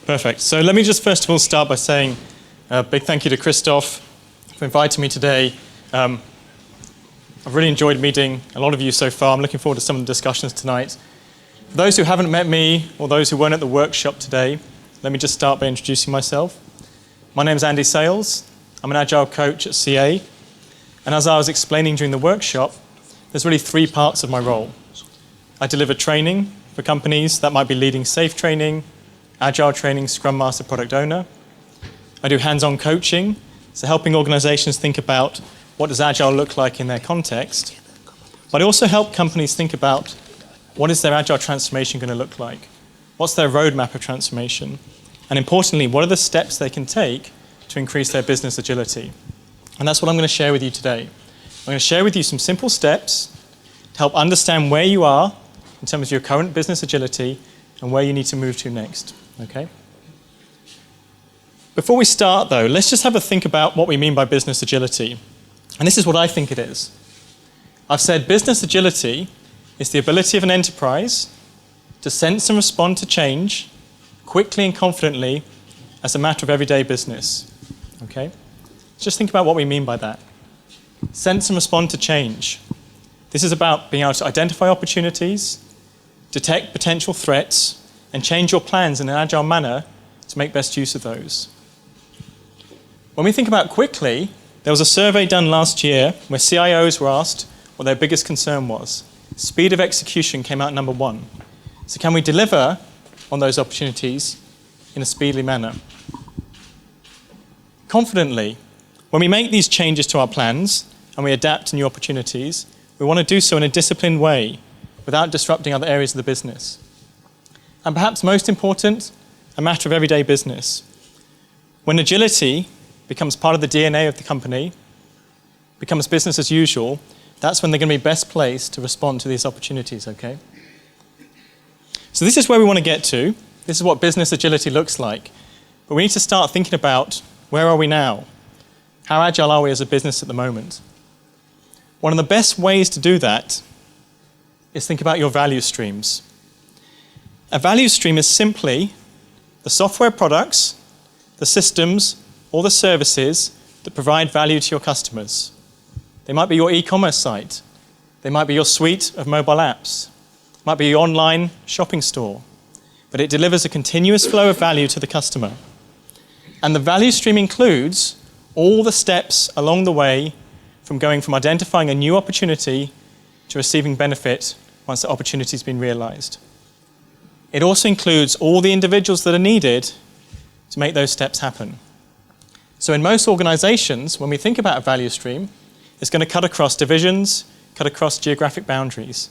Perfect. So let me just first of all start by saying a big thank you to Christoph for inviting me today. I've really enjoyed meeting a lot of you so far. I'm looking forward to some of the discussions tonight. For those who haven't met me or those who weren't at the workshop today, let me just start by introducing myself. My name is Andy Sales. I'm an Agile coach at CA. And as I was explaining during the workshop, there's really three parts of my role. I deliver training for companies that might be leading safe training, Agile training, Scrum Master, Product Owner. I do hands-on coaching, so helping organizations think about what does Agile look like in their context. But I also help companies think about what is their Agile transformation going to look like? What's their roadmap of transformation? And importantly, what are the steps they can take to increase their business agility? And that's what I'm going to share with you today. I'm going to share with you some simple steps to help understand where you are in terms of your current business agility and where you need to move to next. Okay? Before we start, though, let's just have a think about what we mean by business agility. And this is what I think it is. I've said business agility is the ability of an enterprise to sense and respond to change quickly and confidently as a matter of everyday business. Okay? Just think about what we mean by that. Sense and respond to change. This is about being able to identify opportunities, detect potential threats, and change your plans in an agile manner to make best use of those. When we think about quickly, there was a survey done last year where CIOs were asked what their biggest concern was. Speed of execution came out number one. So can we deliver on those opportunities in a speedily manner? Confidently, when we make these changes to our plans and we adapt to new opportunities, we want to do so in a disciplined way without disrupting other areas of the business. And perhaps most important, a matter of everyday business. When agility becomes part of the DNA of the company, becomes business as usual, that's when they're going to be best placed to respond to these opportunities, okay? So this is where we want to get to. This is what business agility looks like. But we need to start thinking about where are we now? How agile are we as a business at the moment? One of the best ways to do that is think about your value streams. A value stream is simply the software products, the systems, or the services that provide value to your customers. They might be your e-commerce site. They might be your suite of mobile apps. It might be your online shopping store. But it delivers a continuous flow of value to the customer. And the value stream includes all the steps along the way from going from identifying a new opportunity to receiving benefit once the opportunity has been realized. It also includes all the individuals that are needed to make those steps happen. So in most organizations, when we think about a value stream, it's going to cut across divisions, cut across geographic boundaries.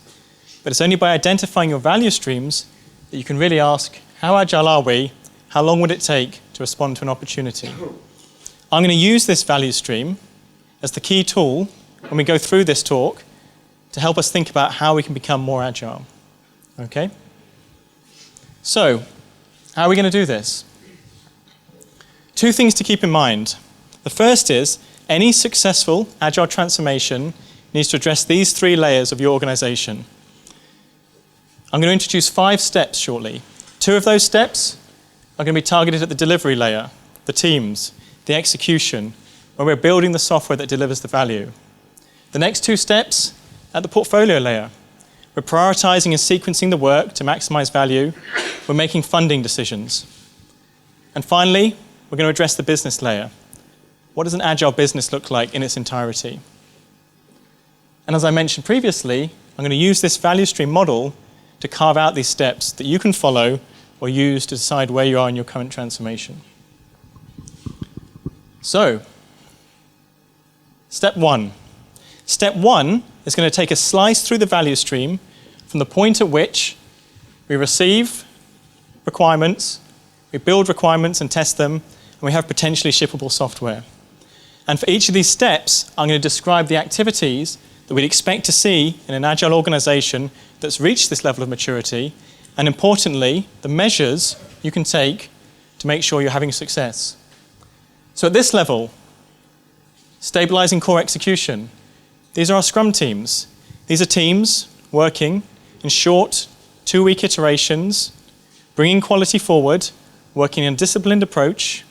But it's only by identifying your value streams that you can really ask, how agile are we? How long would it take to respond to an opportunity? I'm going to use this value stream as the key tool when we go through this talk to help us think about how we can become more agile. Okay? So, how are we going to do this? Two things to keep in mind. The first is, any successful agile transformation needs to address these three layers of your organization. I'm going to introduce 5 steps shortly. 2 of those steps are going to be targeted at the delivery layer, the teams, the execution, where we're building the software that delivers the value. The next 2 steps at the portfolio layer. We're prioritizing and sequencing the work to maximize value. We're making funding decisions. And finally, we're going to address the business layer. What does an agile business look like in its entirety? And as I mentioned previously, I'm going to use this value stream model to carve out these steps that you can follow or use to decide where you are in your current transformation. So, step 1. Step 1 is going to take a slice through the value stream from the point at which we receive requirements, we build requirements and test them, and we have potentially shippable software. And for each of these steps, I'm going to describe the activities that we'd expect to see in an agile organization that's reached this level of maturity, and importantly, the measures you can take to make sure you're having success. So at this level, stabilizing core execution. These are our Scrum teams. These are teams working in short 2-week iterations, bringing quality forward working in a disciplined approach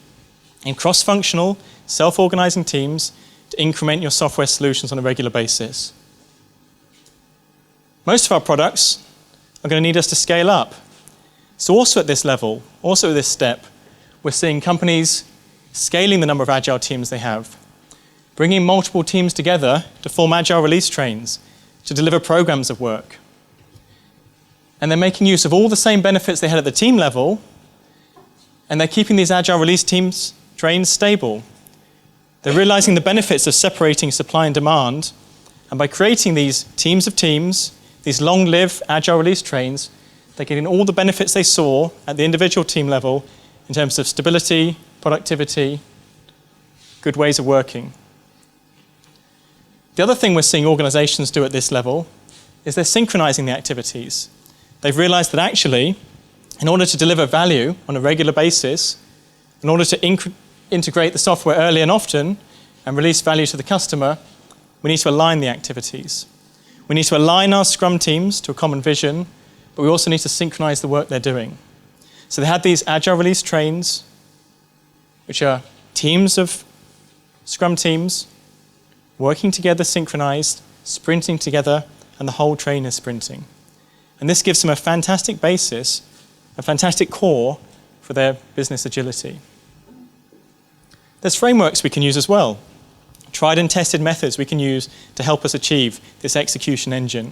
in cross-functional, self-organizing teams to increment your software solutions on a regular basis. Most of our products are going to need us to scale up. So also at this level, also at this step, we're seeing companies scaling the number of Agile teams they have, bringing multiple teams together to form Agile release trains, to deliver programs of work. And they're making use of all the same benefits they had at the team level, and they're keeping these Agile release trains stable. They're realizing the benefits of separating supply and demand, and by creating these teams of teams, these long-lived Agile release trains, they're getting all the benefits they saw at the individual team level in terms of stability, productivity, good ways of working. The other thing we're seeing organizations do at this level is they're synchronizing the activities. They've realized that actually, in order to deliver value on a regular basis, in order to integrate the software early and often and release value to the customer, we need to align the activities. We need to align our Scrum teams to a common vision, but we also need to synchronize the work they're doing. So they had these Agile release trains, which are teams of Scrum teams working together, synchronized, sprinting together, and the whole train is sprinting. And this gives them a fantastic basis, a fantastic core for their business agility. There's frameworks we can use as well. Tried and tested methods we can use to help us achieve this execution engine.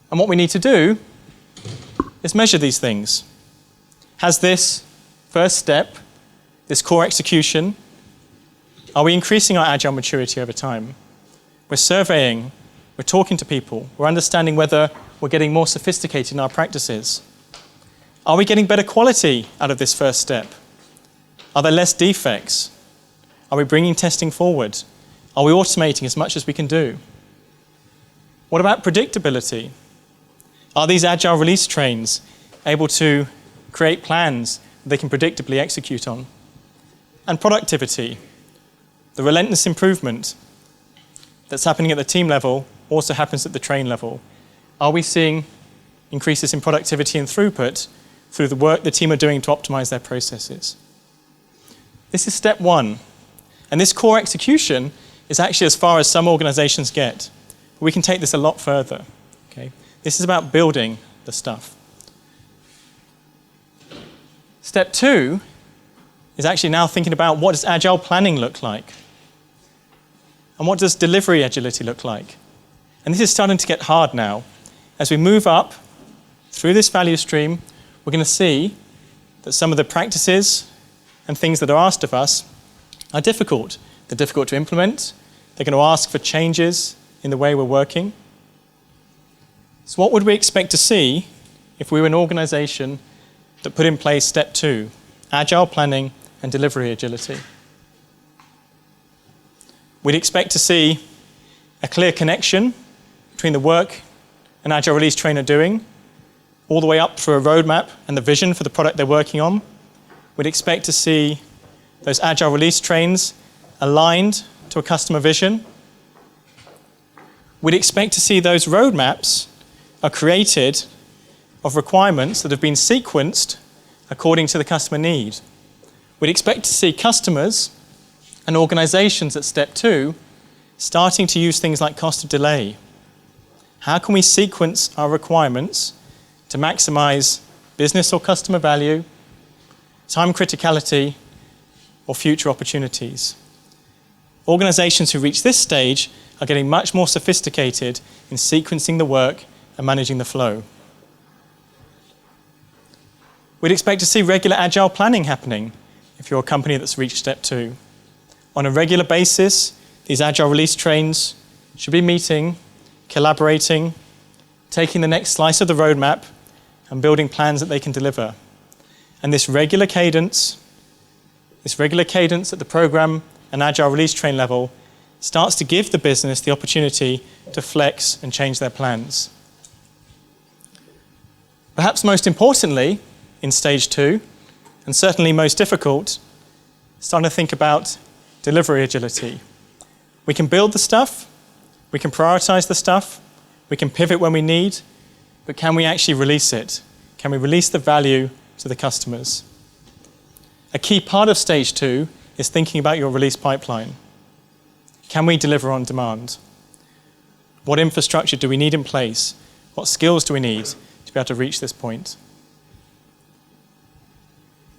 And what we need to do is measure these things. Has this first step, this core execution, are we increasing our Agile maturity over time? We're surveying, we're talking to people, we're understanding whether we're getting more sophisticated in our practices. Are we getting better quality out of this first step? Are there less defects? Are we bringing testing forward? Are we automating as much as we can do? What about predictability? Are these Agile release trains able to create plans that they can predictably execute on? And productivity, the relentless improvement that's happening at the team level also happens at the train level. Are we seeing increases in productivity and throughput through the work the team are doing to optimize their processes? This is step one. And this core execution is actually as far as some organizations get. But we can take this a lot further. Okay? This is about building the stuff. Step two is actually now thinking about what does Agile planning look like? And what does delivery agility look like? And this is starting to get hard now. As we move up through this value stream, we're going to see that some of the practices and things that are asked of us are difficult. They're difficult to implement. They're going to ask for changes in the way we're working. So what would we expect to see if we were an organization that put in place step two, Agile planning and delivery agility? We'd expect to see a clear connection between the work an Agile release train are doing, all the way up through a roadmap and the vision for the product they're working on. We'd expect to see those Agile release trains aligned to a customer vision. We'd expect to see those roadmaps are created of requirements that have been sequenced according to the customer need. We'd expect to see customers and organizations at step two starting to use things like cost of delay. How can we sequence our requirements to maximize business or customer value, time criticality, or future opportunities? Organizations who reach this stage are getting much more sophisticated in sequencing the work and managing the flow. We'd expect to see regular Agile planning happening if you're a company that's reached step two. On a regular basis, these Agile release trains should be meeting, collaborating, taking the next slice of the roadmap, and building plans that they can deliver. And this regular cadence at the program and Agile release train level starts to give the business the opportunity to flex and change their plans. Perhaps most importantly, in stage two, and certainly most difficult, starting to think about delivery agility. We can build the stuff, we can prioritize the stuff, we can pivot when we need, but can we actually release it? Can we release the value to the customers. A key part of stage 2 is thinking about your release pipeline. Can we deliver on demand? What infrastructure do we need in place? What skills do we need to be able to reach this point?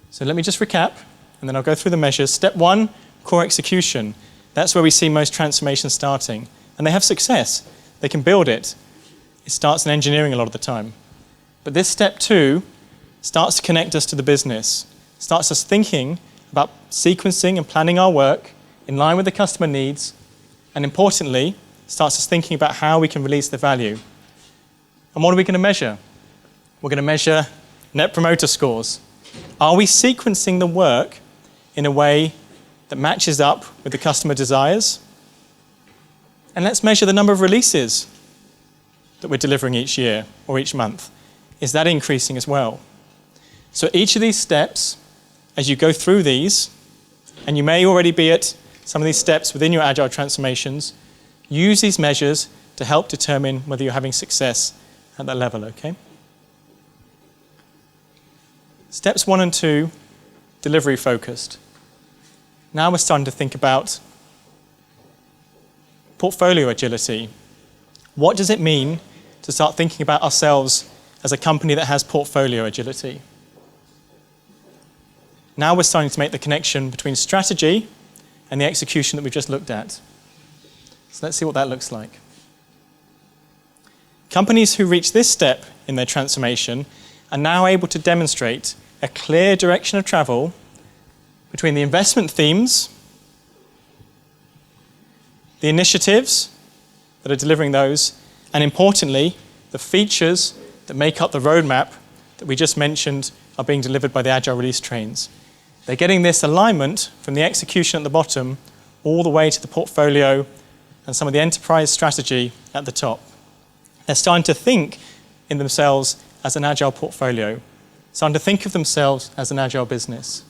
So let me just recap, and then I'll go through the measures. Step 1, core execution. That's where we see most transformations starting. And they have success. They can build it. It starts in engineering a lot of the time. But this step 2 starts to connect us to the business, starts us thinking about sequencing and planning our work in line with the customer needs, and importantly, starts us thinking about how we can release the value. And what are we going to measure? We're going to measure Net Promoter Scores. Are we sequencing the work in a way that matches up with the customer desires? And let's measure the number of releases that we're delivering each year or each month. Is that increasing as well? So each of these steps, as you go through these, and you may already be at some of these steps within your Agile transformations, use these measures to help determine whether you're having success at that level, okay? Steps 1 and 2, delivery focused. Now we're starting to think about portfolio agility. What does it mean to start thinking about ourselves as a company that has portfolio agility? Now we're starting to make the connection between strategy and the execution that we've just looked at. So let's see what that looks like. Companies who reach this step in their transformation are now able to demonstrate a clear direction of travel between the investment themes, the initiatives that are delivering those, and importantly, the features that make up the roadmap that we just mentioned are being delivered by the Agile release trains. They're getting this alignment from the execution at the bottom all the way to the portfolio and some of the enterprise strategy at the top. They're starting to think in themselves as an Agile portfolio, starting to think of themselves as an Agile business.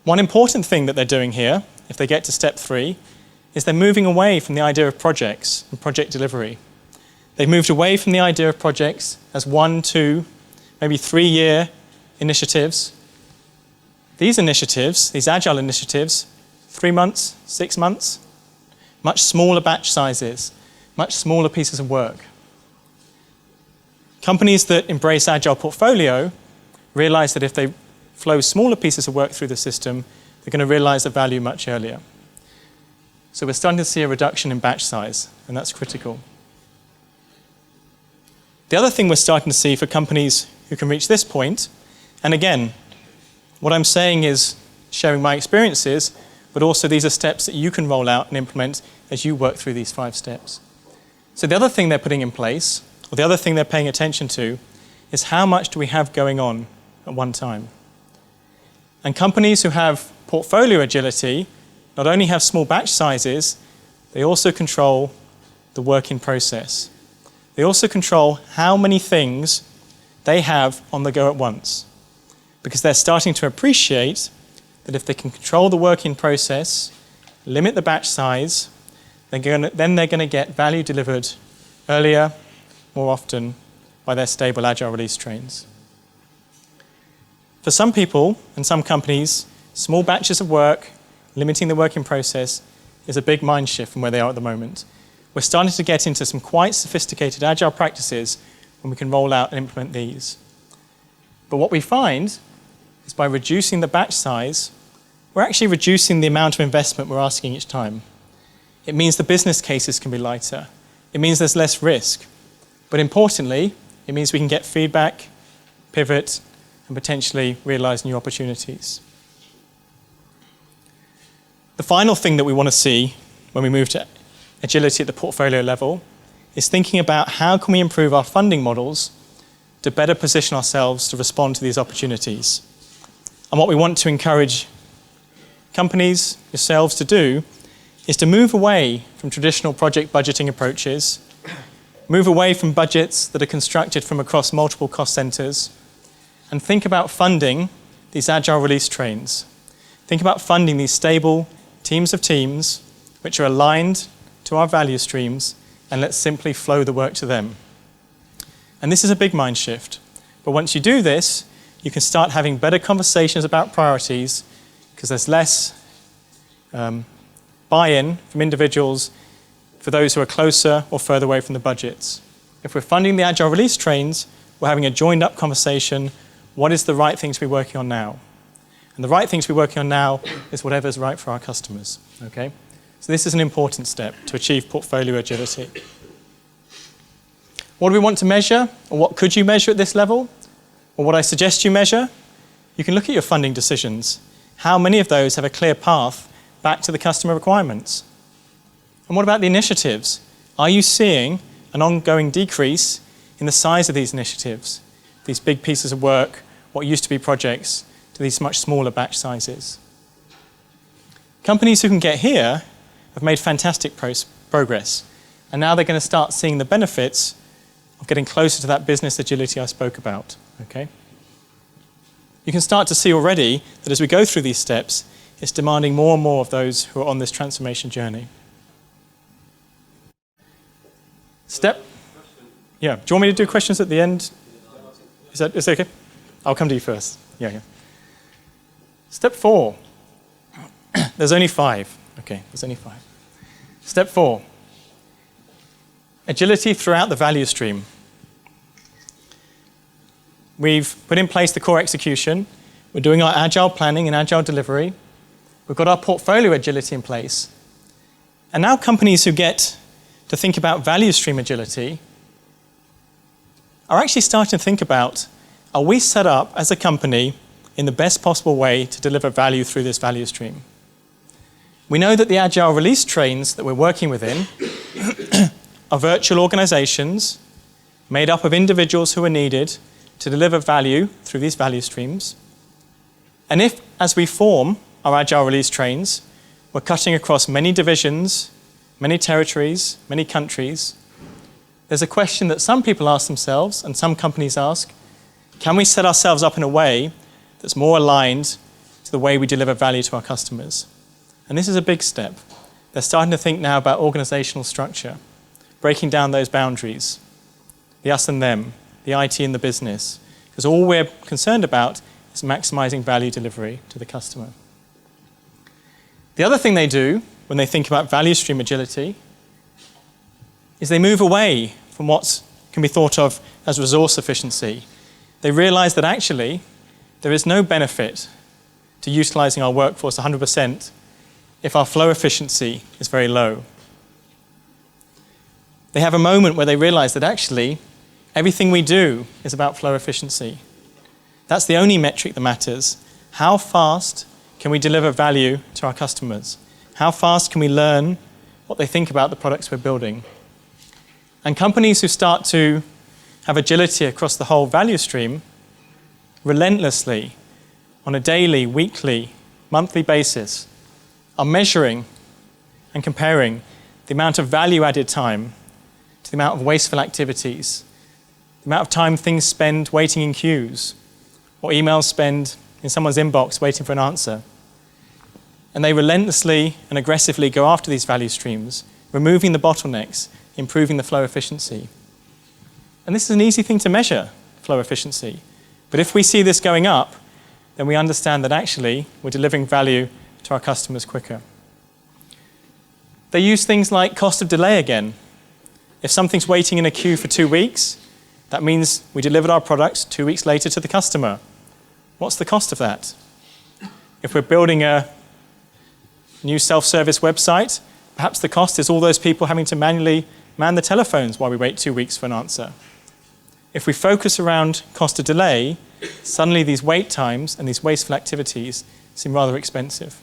One important thing that they're doing here, if they get to step 3, is they're moving away from the idea of projects and project delivery. They've moved away from the idea of projects as 1, 2, maybe 3-year initiatives. These initiatives, these Agile initiatives, 3 months, 6 months, much smaller batch sizes, much smaller pieces of work. Companies that embrace Agile portfolio realize that if they flow smaller pieces of work through the system, they're going to realize the value much earlier. So we're starting to see a reduction in batch size, and that's critical. The other thing we're starting to see for companies who can reach this point, and again, what I'm saying is sharing my experiences, but also these are steps that you can roll out and implement as you work through these 5 steps. So the other thing they're putting in place, or the other thing they're paying attention to, is how much do we have going on at one time? And companies who have portfolio agility not only have small batch sizes, they also control the working process. They also control how many things they have on the go at once, because they're starting to appreciate that if they can control the working process, limit the batch size, then they're going to get value delivered earlier, more often, by their stable Agile release trains. For some people and some companies, small batches of work, limiting the working process, is a big mind shift from where they are at the moment. We're starting to get into some quite sophisticated Agile practices when we can roll out and implement these. But what we find is by reducing the batch size, we're actually reducing the amount of investment we're asking each time. It means the business cases can be lighter. It means there's less risk. But importantly, it means we can get feedback, pivot, and potentially realize new opportunities. The final thing that we want to see when we move to agility at the portfolio level is thinking about how can we improve our funding models to better position ourselves to respond to these opportunities. And what we want to encourage companies, yourselves, to do is to move away from traditional project budgeting approaches, move away from budgets that are constructed from across multiple cost centers, and think about funding these Agile release trains. Think about funding these stable teams of teams which are aligned to our value streams, and let's simply flow the work to them. And this is a big mind shift, But once you do this, you can start having better conversations about priorities because there's less buy-in from individuals for those who are closer or further away from the budgets. If we're funding the Agile release trains, we're having a joined-up conversation. What is the right thing to be working on now? And the right thing to be working on now is whatever's right for our customers. Okay? So this is an important step to achieve portfolio agility. What do we want to measure? Or what could you measure at this level? Or what I suggest you measure? You can look at your funding decisions. How many of those have a clear path back to the customer requirements? And what about the initiatives? Are you seeing an ongoing decrease in the size of these initiatives? These big pieces of work, what used to be projects, to these much smaller batch sizes. Companies who can get here have made fantastic progress. And now they're going to start seeing the benefits of getting closer to that business agility I spoke about. Okay? You can start to see already that as we go through these steps, it's demanding more and more of those who are on this transformation journey. Yeah, do you want me to do questions at the end? Is that okay? I'll come to you first. Yeah. Step 4. There's only 5. Okay, there's only 5. Step 4. Agility throughout the value stream. We've put in place the core execution. We're doing our agile planning and agile delivery. We've got our portfolio agility in place. And now companies who get to think about value stream agility are actually starting to think about, are we set up as a company in the best possible way to deliver value through this value stream? We know that the Agile release trains that we're working within are virtual organizations made up of individuals who are needed to deliver value through these value streams. And if, as we form our Agile release trains, we're cutting across many divisions, many territories, many countries, there's a question that some people ask themselves and some companies ask, can we set ourselves up in a way that's more aligned to the way we deliver value to our customers? And this is a big step. They're starting to think now about organizational structure, breaking down those boundaries, the us and them, the IT and the business, because all we're concerned about is maximizing value delivery to the customer. The other thing they do when they think about value stream agility is they move away from what can be thought of as resource efficiency. They realize that actually there is no benefit to utilizing our workforce 100% if our flow efficiency is very low. They have a moment where they realize that actually everything we do is about flow efficiency. That's the only metric that matters. How fast can we deliver value to our customers? How fast can we learn what they think about the products we're building? And companies who start to have agility across the whole value stream relentlessly, on a daily, weekly, monthly basis, are measuring and comparing the amount of value-added time to the amount of wasteful activities, the amount of time things spend waiting in queues, or emails spend in someone's inbox waiting for an answer. And they relentlessly and aggressively go after these value streams, removing the bottlenecks, improving the flow efficiency. And this is an easy thing to measure, flow efficiency. But if we see this going up, then we understand that actually we're delivering value to our customers quicker. They use things like cost of delay again. If something's waiting in a queue for 2 weeks, that means we delivered our product 2 weeks later to the customer. What's the cost of that? If we're building a new self-service website, perhaps the cost is all those people having to manually man the telephones while we wait 2 weeks for an answer. If we focus around cost of delay, suddenly these wait times and these wasteful activities seem rather expensive.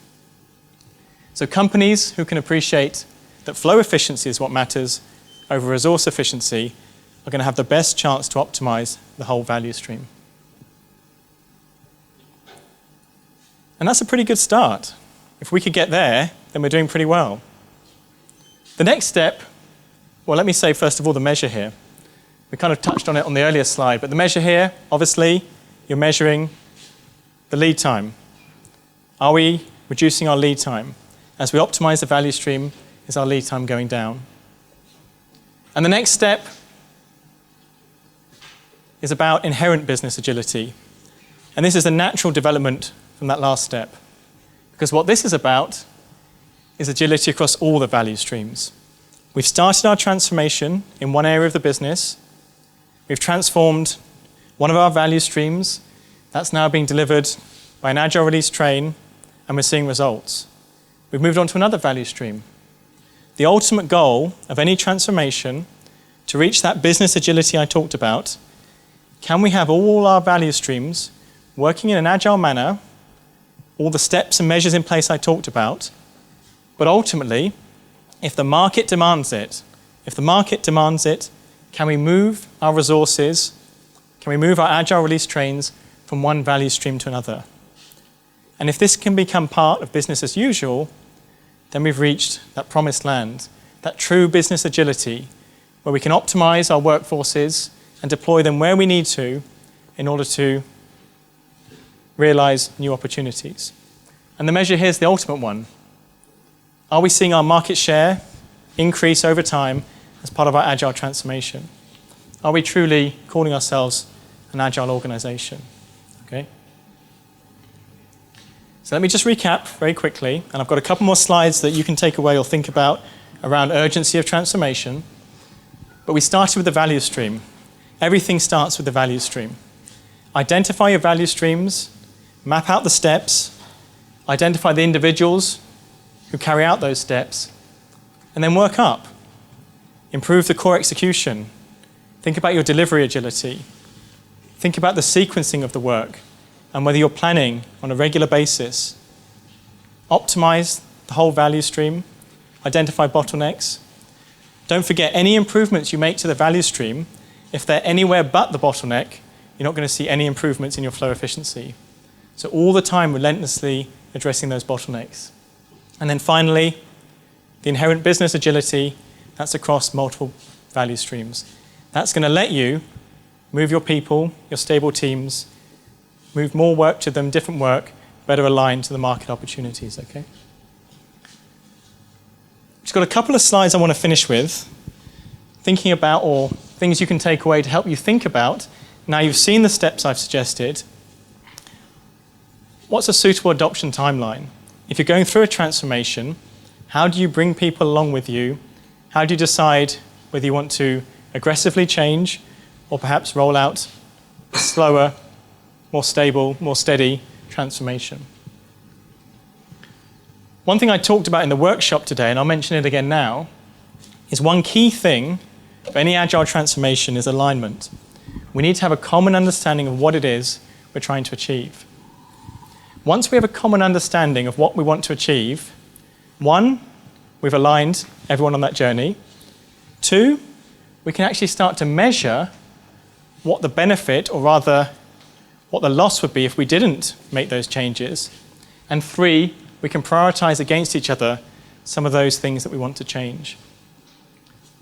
So companies who can appreciate that flow efficiency is what matters over resource efficiency are going to have the best chance to optimize the whole value stream. And that's a pretty good start. If we could get there, then we're doing pretty well. The next step, well, let me say first of all the measure here. We kind of touched on it on the earlier slide, but the measure here, obviously, you're measuring the lead time. Are we reducing our lead time? As we optimize the value stream, is our lead time going down? And the next step is about inherent business agility. And this is a natural development from that last step. Because what this is about is agility across all the value streams. We've started our transformation in one area of the business. We've transformed one of our value streams. That's now being delivered by an Agile release train, and we're seeing results. We've moved on to another value stream. The ultimate goal of any transformation, to reach that business agility I talked about, can we have all our value streams working in an agile manner, all the steps and measures in place I talked about, but ultimately, if the market demands it, can we move our resources, can we move our agile release trains from one value stream to another? And if this can become part of business as usual, then we've reached that promised land, that true business agility, where we can optimize our workforces and deploy them where we need to in order to realize new opportunities. And the measure here is the ultimate one. Are we seeing our market share increase over time as part of our agile transformation? Are we truly calling ourselves an agile organization? Okay. So let me just recap very quickly, and I've got a couple more slides that you can take away or think about around urgency of transformation. But we started with the value stream. Everything starts with the value stream. Identify your value streams, map out the steps, identify the individuals who carry out those steps, and then work up. Improve the core execution. Think about your delivery agility. Think about the sequencing of the work and whether you're planning on a regular basis. Optimize the whole value stream. Identify bottlenecks. Don't forget, any improvements you make to the value stream, if they're anywhere but the bottleneck, you're not going to see any improvements in your flow efficiency. So all the time, relentlessly addressing those bottlenecks. And then finally, the inherent business agility, that's across multiple value streams. That's going to let you move your people, your stable teams, move more work to them, different work, better aligned to the market opportunities, okay? Just got a couple of slides I want to finish with, thinking about, or things you can take away to help you think about. Now you've seen the steps I've suggested. What's a suitable adoption timeline? If you're going through a transformation, how do you bring people along with you? How do you decide whether you want to aggressively change or perhaps roll out a slower, more stable, more steady transformation? One thing I talked about in the workshop today, and I'll mention it again now, is one key thing for any agile transformation is alignment. We need to have a common understanding of what it is we're trying to achieve. Once we have a common understanding of what we want to achieve, one, we've aligned everyone on that journey. Two, we can actually start to measure what the benefit, or rather what the loss would be if we didn't make those changes. And three, we can prioritize against each other some of those things that we want to change.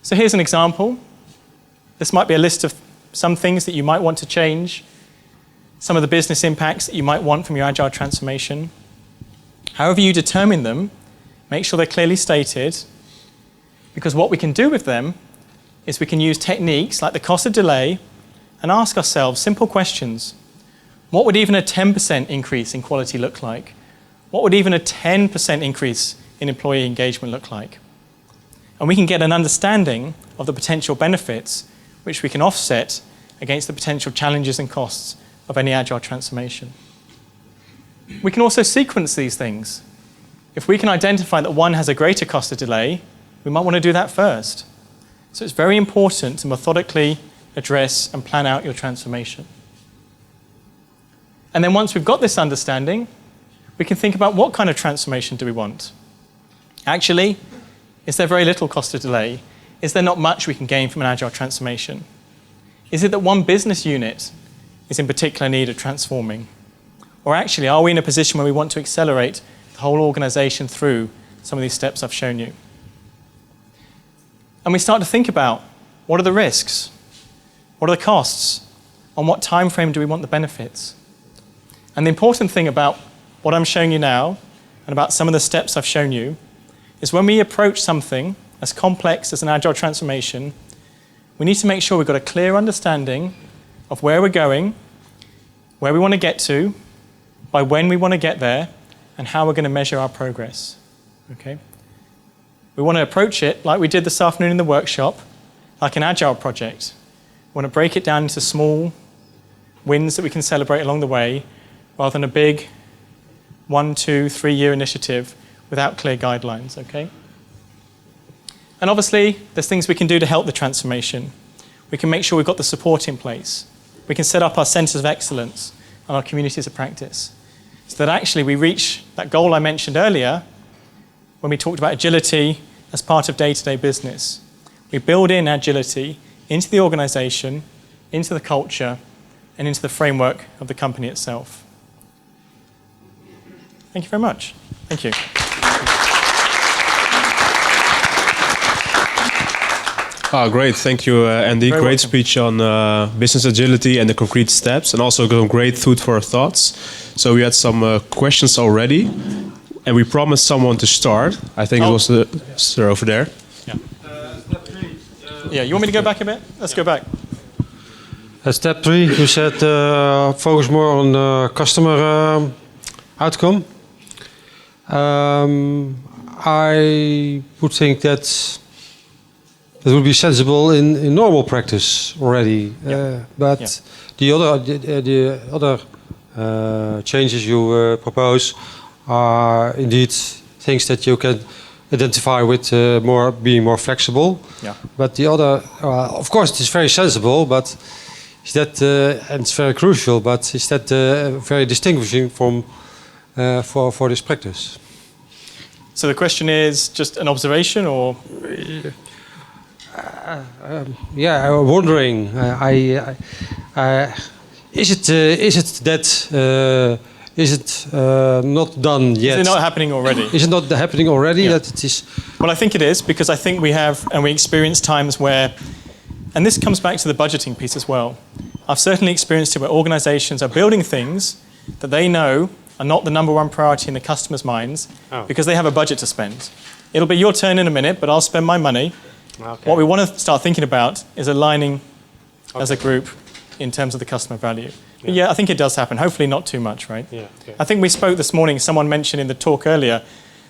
So here's an example. This might be a list of some things that you might want to change, some of the business impacts that you might want from your agile transformation. However you determine them, make sure they're clearly stated, because what we can do with them is we can use techniques like the cost of delay and ask ourselves simple questions. What would even a 10% increase in quality look like? What would even a 10% increase in employee engagement look like? And we can get an understanding of the potential benefits which we can offset against the potential challenges and costs of any agile transformation. We can also sequence these things. If we can identify that one has a greater cost of delay, we might want to do that first. So it's very important to methodically address and plan out your transformation. And then once we've got this understanding, we can think about what kind of transformation do we want. Actually, is there very little cost of delay? Is there not much we can gain from an agile transformation? Is it that one business unit is in particular need of transforming? Or actually, are we in a position where we want to accelerate the whole organization through some of these steps I've shown you? And we start to think about, what are the risks? What are the costs? On what time frame do we want the benefits? And the important thing about what I'm showing you now, and about some of the steps I've shown you, is when we approach something as complex as an agile transformation, we need to make sure we've got a clear understanding of where we're going, where we want to get to, by when we want to get there, and how we're going to measure our progress. Okay? We want to approach it like we did this afternoon in the workshop, like an Agile project. We want to break it down into small wins that we can celebrate along the way, rather than a big 1, 2, 3 year initiative without clear guidelines, okay? And obviously, there's things we can do to help the transformation. We can make sure we've got the support in place. We can set up our centers of excellence and our communities of practice, so that actually we reach that goal I mentioned earlier when we talked about agility as part of day-to-day business. We build in agility into the organization, into the culture, and into the framework of the company itself. Thank you very much. Thank you. Great. Thank you, Andy. Very great welcome. speech on business agility and the concrete steps, and also some great food for our thoughts. So we had some questions already, and we promised someone to start. I think it was the sir over there. Yeah. Yeah, you want me to go back a bit? Let's go back. Step 3, you said focus more on the customer outcome. I would think that it would be sensible in normal practice already. But the other changes you propose are indeed things that you can identify with being more flexible. Yeah. But the other, of course, it is very sensible, but is that and it's very crucial. But is that very distinguishing from for this practice? So the question is just an observation, or? I'm wondering. Is it not done yet? Is it not happening already? Is it not happening already? Yeah. That it is. Well, I think it is, because I think we have, and we experience times where, and this comes back to the budgeting piece as well. I've certainly experienced it where organizations are building things that they know are not the number one priority in the customer's minds because they have a budget to spend. It'll be your turn in a minute, but I'll spend my money. Okay. What we want to start thinking about is aligning as a group in terms of the customer value. But yeah, I think it does happen. Hopefully not too much, right? Yeah, okay. I think we spoke this morning, someone mentioned in the talk earlier,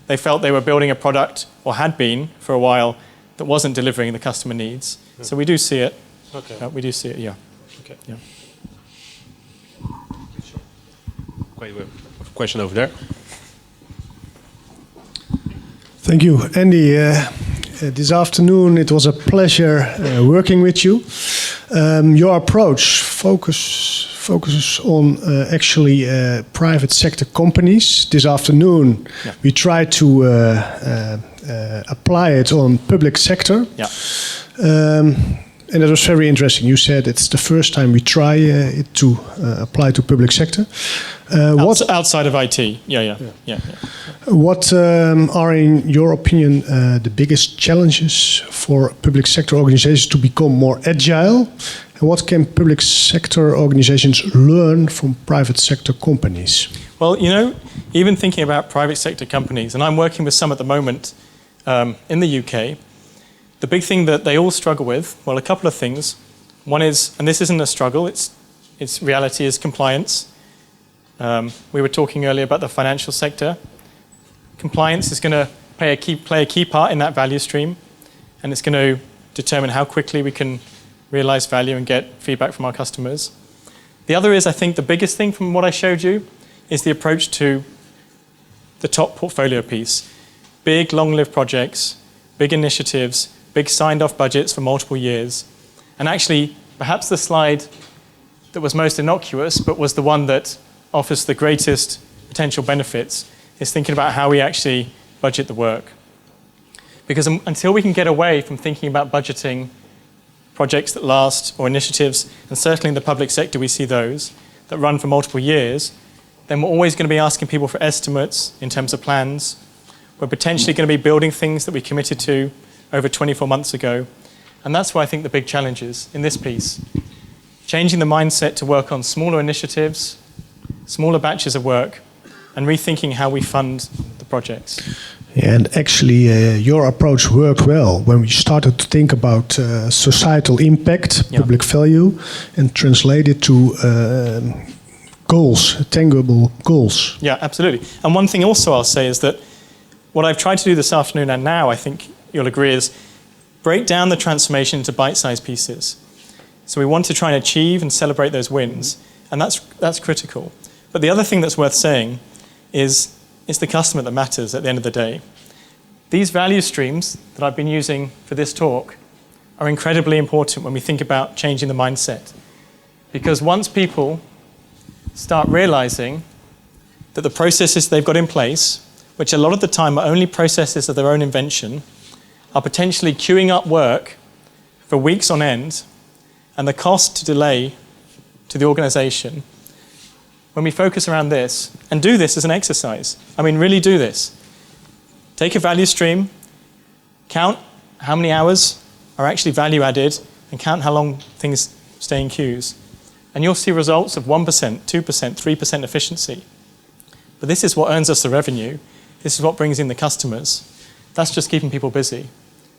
they felt they were building a product, or had been for a while, that wasn't delivering the customer needs. So we do see it. Okay. We do see it, yeah. Okay. Yeah. Great. We have a question over there. Thank you, Andy. This afternoon it was a pleasure working with you. Your approach focuses on actually private sector companies. This afternoon we tried to apply it on public sector. Yeah. And that was very interesting. You said it's the first time we try it to apply to public sector. Outside of IT, yeah. What are, in your opinion, the biggest challenges for public sector organizations to become more agile? And what can public sector organizations learn from private sector companies? Well, even thinking about private sector companies, and I'm working with some at the moment in the UK, the big thing that they all struggle with, well, a couple of things. One is, and this isn't a struggle, its reality is compliance. We were talking earlier about the financial sector. Compliance is going to play a key part in that value stream, and it's going to determine how quickly we can realize value and get feedback from our customers. The other is, I think the biggest thing from what I showed you is the approach to the top portfolio piece. Big, long-lived projects, big initiatives, big signed-off budgets for multiple years. And actually, perhaps the slide that was most innocuous, but was the one that offers the greatest potential benefits, is thinking about how we actually budget the work. Because until we can get away from thinking about budgeting projects that last, or initiatives, and certainly in the public sector we see those, that run for multiple years, then we're always going to be asking people for estimates in terms of plans. We're potentially going to be building things that we committed to over 24 months ago. And that's where I think the big challenge is in this piece. Changing the mindset to work on smaller initiatives, smaller batches of work, and rethinking how we fund the projects. And actually, your approach worked well when we started to think about societal impact, public value, and translate it to goals, tangible goals. Yeah, absolutely. And one thing also I'll say is that what I've tried to do this afternoon, and now I think you'll agree, is break down the transformation into bite-sized pieces. So we want to try and achieve and celebrate those wins, and that's critical. But the other thing that's worth saying is it's the customer that matters at the end of the day. These value streams that I've been using for this talk are incredibly important when we think about changing the mindset. Because once people start realizing that the processes they've got in place, which a lot of the time are only processes of their own invention, are potentially queuing up work for weeks on end, and the cost to delay to the organization, when we focus around this, and do this as an exercise, I mean, really do this. Take a value stream, count how many hours are actually value added, and count how long things stay in queues. And you'll see results of 1%, 2%, 3% efficiency. But this is what earns us the revenue. This is what brings in the customers. That's just keeping people busy.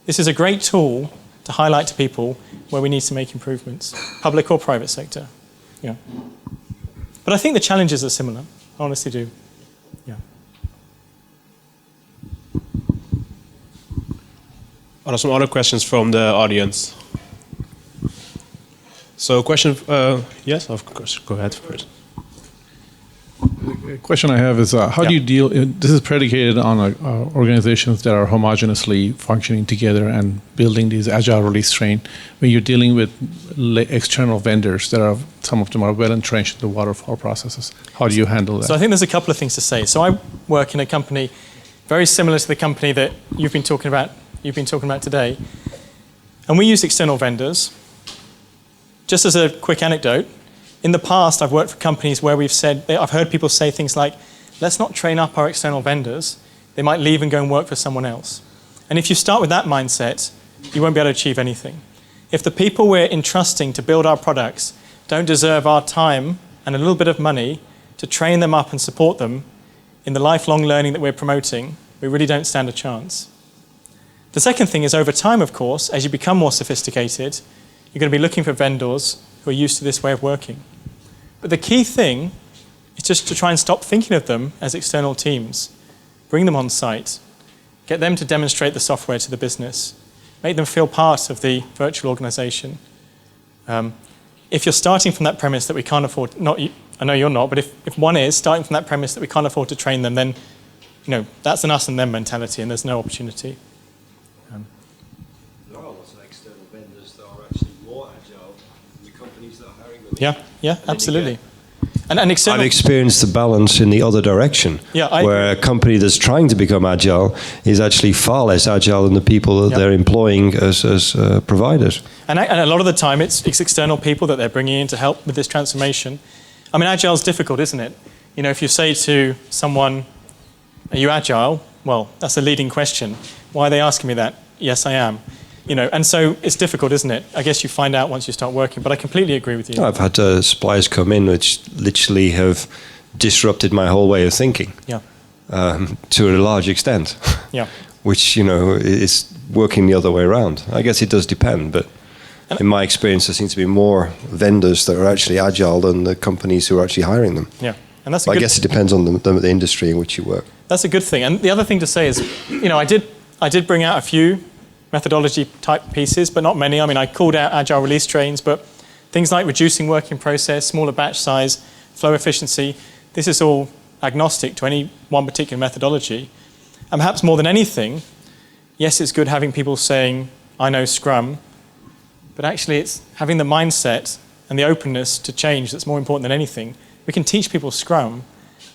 This is a great tool to highlight to people where we need to make improvements, public or private sector. Yeah. But I think the challenges are similar. I honestly do. Yeah. Are there some other questions from the audience? So, question. Yes, of course. Go ahead first. The question I have is how do you deal? This is predicated on organizations that are homogeneously functioning together and building these agile release train. When you're dealing with external vendors that are, some of them are well entrenched in the waterfall processes, how do you handle that? So I think there's a couple of things to say. So I work in a company very similar to the company that you've been talking about today, and we use external vendors. Just as a quick anecdote, in the past, I've worked for companies where I've heard people say things like, let's not train up our external vendors. They might leave and go and work for someone else. And if you start with that mindset, you won't be able to achieve anything. If the people we're entrusting to build our products don't deserve our time and a little bit of money to train them up and support them in the lifelong learning that we're promoting, we really don't stand a chance. The second thing is, over time, of course, as you become more sophisticated, you're going to be looking for vendors who are used to this way of working. But the key thing is just to try and stop thinking of them as external teams. Bring them on site. Get them to demonstrate the software to the business. Make them feel part of the virtual organization. If you're starting from that premise that we can't afford, I know you're not, but if one is starting from that premise that we can't afford to train them, then that's an us and them mentality, and there's no opportunity. There are lots of external vendors that are actually more agile than the companies that are hiring them. Yeah, absolutely. And external, I've experienced the balance in the other direction, where a company that's trying to become agile is actually far less agile than the people that they're employing as providers. And a lot of the time, it's external people that they're bringing in to help with this transformation. I mean, agile is difficult, isn't it? If you say to someone, "Are you agile?" Well, that's a leading question. Why are they asking me that? Yes, I am. And so it's difficult, isn't it? I guess you find out once you start working, but I completely agree with you. I've had suppliers come in which literally have disrupted my whole way of thinking. Yeah. To a large extent. Yeah. Which, is working the other way around. I guess it does depend, but in my experience, there seems to be more vendors that are actually agile than the companies who are actually hiring them. Yeah. And that's I guess it depends on the industry in which you work. That's a good thing. And the other thing to say is, I did bring out a few methodology type pieces, but not many. I mean, I called out agile release trains, but things like reducing working process, smaller batch size, flow efficiency, this is all agnostic to any one particular methodology. And perhaps more than anything, yes, it's good having people saying, I know Scrum, but actually it's having the mindset and the openness to change that's more important than anything. We can teach people Scrum,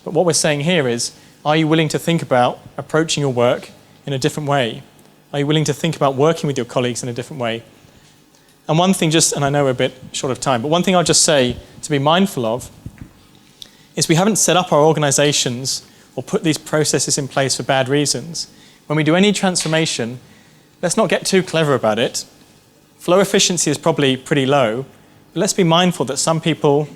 but what we're saying here is, are you willing to think about approaching your work in a different way? Are you willing to think about working with your colleagues in a different way? And one thing and I know we're a bit short of time, but one thing I'll just say to be mindful of is we haven't set up our organizations or put these processes in place for bad reasons. When we do any transformation, let's not get too clever about it. Flow efficiency is probably pretty low, but let's be mindful that some people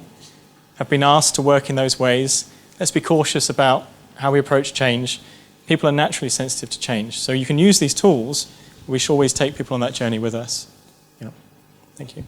have been asked to work in those ways. Let's be cautious about how we approach change. people are naturally sensitive to change. So you can use these tools. We should always take people on that journey with us. Yeah. Thank you.